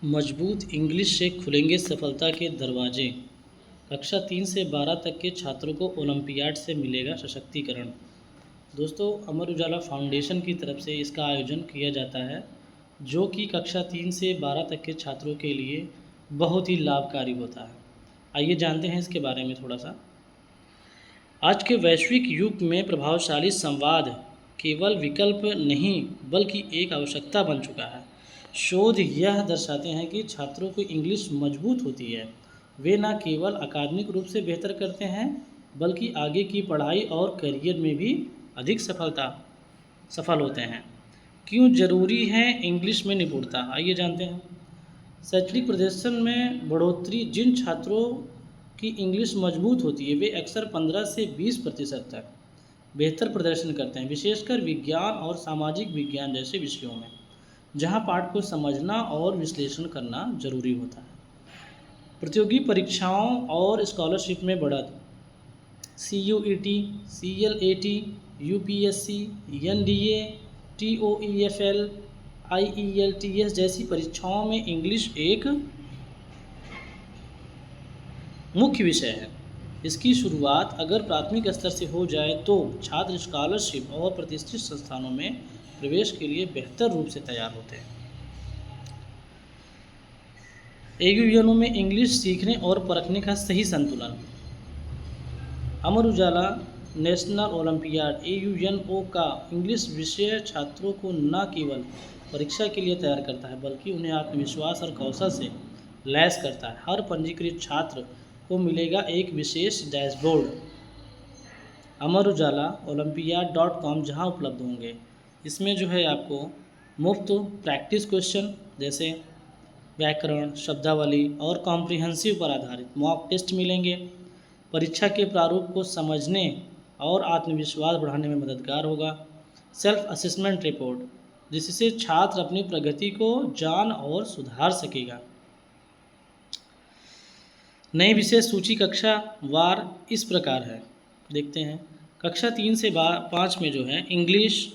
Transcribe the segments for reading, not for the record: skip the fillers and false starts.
मजबूत इंग्लिश से खुलेंगे सफलता के दरवाजे। कक्षा 3 से 12 तक के छात्रों को ओलंपियाड से मिलेगा सशक्तिकरण। दोस्तों, अमर उजाला फाउंडेशन की तरफ से इसका आयोजन किया जाता है, जो कि कक्षा 3 से 12 तक के छात्रों के लिए बहुत ही लाभकारी होता है। आइए जानते हैं इसके बारे में थोड़ा सा। आज के वैश्विक युग में प्रभावशाली संवाद केवल विकल्प नहीं बल्कि एक आवश्यकता बन चुका है। शोध यह दर्शाते हैं कि छात्रों को इंग्लिश मजबूत होती है, वे न केवल अकादमिक रूप से बेहतर करते हैं बल्कि आगे की पढ़ाई और करियर में भी अधिक सफल होते हैं। क्यों जरूरी है इंग्लिश में निपुणता, आइए जानते हैं। शैक्षणिक प्रदर्शन में बढ़ोतरी। जिन छात्रों की इंग्लिश मजबूत होती है वे अक्सर 15 से 20% तक बेहतर प्रदर्शन करते हैं, विशेषकर विज्ञान और सामाजिक विज्ञान जैसे विषयों में, जहां पाठ को समझना और विश्लेषण करना जरूरी होता है। प्रतियोगी परीक्षाओं और स्कॉलरशिप में बढ़त। CUET, CLAT, UPSC, NDA, TOEFL, IELTS जैसी परीक्षाओं में इंग्लिश एक मुख्य विषय है। इसकी शुरुआत अगर प्राथमिक स्तर से हो जाए तो छात्र स्कॉलरशिप और प्रतिष्ठित संस्थानों में प्रवेश के लिए बेहतर रूप से तैयार होते हैं। AUNO में इंग्लिश सीखने और परखने का सही संतुलन। Amar Ujala national olympiad AUNO का इंग्लिश विषय छात्रों को न केवल परीक्षा के लिए तैयार करता है बल्कि उन्हें आत्मविश्वास और कौशल से लैस करता है। हर पंजीकृत छात्र को मिलेगा एक विशेष डैशबोर्ड अमर उजाला ओलंपियाड.com जहां उपलब्ध होंगे। इसमें जो है आपको मुफ्त प्रैक्टिस क्वेश्चन जैसे व्याकरण, शब्दावली और कॉम्प्रिहेंसिव पर आधारित मॉक टेस्ट मिलेंगे। परीक्षा के प्रारूप को समझने और आत्मविश्वास बढ़ाने में मददगार होगा। सेल्फ असेसमेंट रिपोर्ट, जिससे छात्र अपनी प्रगति को जान और सुधार सकेगा। नई विषय सूची कक्षा वार इस प्रकार है, देखते हैं। कक्षा 3 से 5 में जो है इंग्लिश,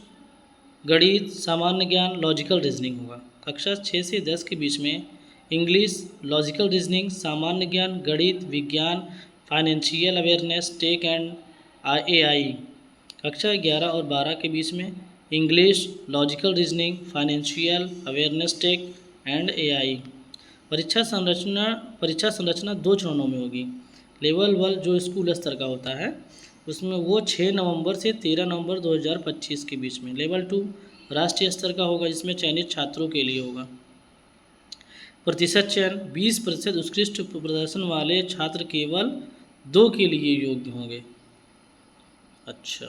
गणित, सामान्य ज्ञान, लॉजिकल रीजनिंग होगा। कक्षा 6 से 10 के बीच में इंग्लिश, लॉजिकल रीजनिंग, सामान्य ज्ञान, गणित, विज्ञान, financial awareness, tech and AI। कक्षा 11 और 12 के बीच में English, logical reasoning, financial awareness, tech and AI। परीक्षा संरचना 2 चरणों में होगी। लेवल 1 जो स्कूल स्तर का होता है उसमें वो 6 नवंबर से 13 नवंबर 2025 के बीच में। लेवल 2 राष्ट्रीय स्तर का होगा, जिसमें चयनित छात्रों के लिए होगा। प्रतिशत चयन 20% उत्कृष्ट प्रदर्शन वाले छात्र केवल 2 के लिए योग्य होंगे। अच्छा,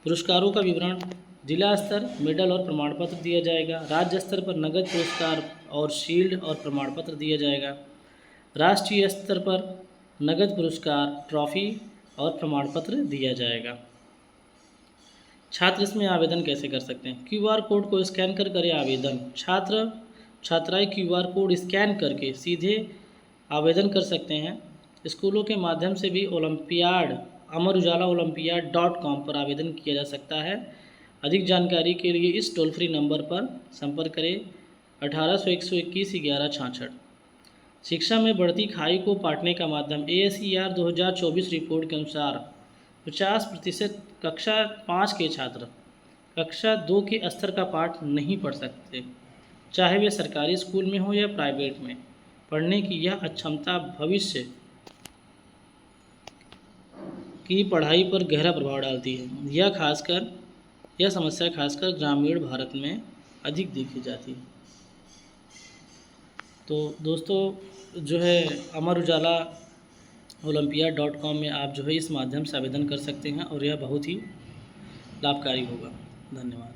पुरस्कारों का विवरण। जिला स्तर मेडल और प्रमाण पत्र दिया जाएगा। राज्य स्तर पर नगद पुरस्कार और शील्ड और प्रमाण पत्र दिया जाएगा। राष्ट्रीय स्तर पर नगद पुरस्कार, ट्रॉफी और प्रमाण पत्र दिया जाएगा। छात्र इसमें आवेदन कैसे कर सकते हैं? QR कोड को स्कैन कर करें आवेदन। छात्राएं QR कोड स्कैन करके सीधे आवेदन कर सकते हैं। स्कूलों के माध्यम से भी अमर उजाला ओलंपियाड.com पर आवेदन किया जा सकता है। अधिक जानकारी के लिए इस टोल फ्री नंबर पर संपर्क करें 1800-121-1166। शिक्षा में बढ़ती खाई को पाटने का माध्यम। ASER 2024 रिपोर्ट के अनुसार 50% कक्षा 5 के छात्र कक्षा 2 के स्तर का पाठ नहीं पढ़ सकते, चाहे वे सरकारी स्कूल में हो या प्राइवेट में। पढ़ने की यह अक्षमता भविष्य की पढ़ाई पर गहरा प्रभाव डालती है। यह समस्या खासकर ग्रामीण भारत में अधिक देखी जाती है। तो दोस्तों जो है अमर उजाला ओलंपियाड.com में आप जो है इस माध्यम से आवेदन कर सकते हैं और यह बहुत ही लाभकारी होगा। धन्यवाद।